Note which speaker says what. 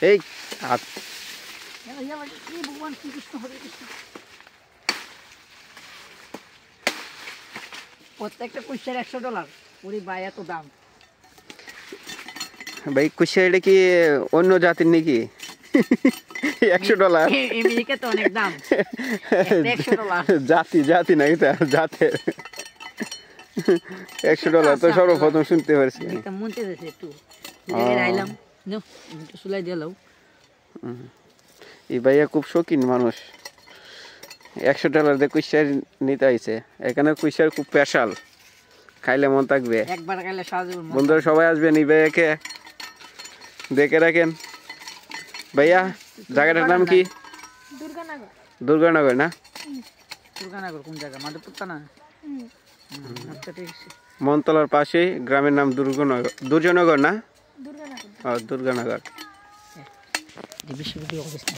Speaker 1: এই হাত
Speaker 2: ভগবান শ্রীকৃষ্ণ হরে কৃষ্ণ। প্রত্যেকটা কুইশার $100। ওরে ভাই এত দাম।
Speaker 1: ভাই কুশিয়া এটা কি অন্য জাতির নাকি? $100
Speaker 2: আমেরিকাতে অনেক দাম। $100
Speaker 1: জাতি জাতি নাই তা জাতের $100 তো সর্বপ্রথম শুনতে পারছি।
Speaker 2: এটা মনতে যাচ্ছে একটু আইলাম নো একটু সুলাই দিলাও।
Speaker 1: এই ভাইয়া খুব শৌখিন মানুষ, $100 দিয়ে কুশিয়ার নিতে আইছে। এখানে কুশিয়ার খুব স্পেশাল, খাইলে মন থাকবে।
Speaker 2: একবার খাইলে সারা জীবন মন
Speaker 1: বন্ধুরা সবাই আসবেন এই ভাইয়াকে দেখে রাখেন। ভাইয়া জায়গাটার নাম কি?
Speaker 3: দুর্গানগর।
Speaker 1: দুর্গানগর না?
Speaker 2: দুর্গানগর কোন জায়গা? মাধবপুর না? আচ্ছা ঠিক আছে।
Speaker 1: মনতলার পাশেই, গ্রামের নাম দুর্জনগর না?
Speaker 3: দুর্গানগর।
Speaker 1: দুর্গানগর।
Speaker 2: বেশি ভিডিও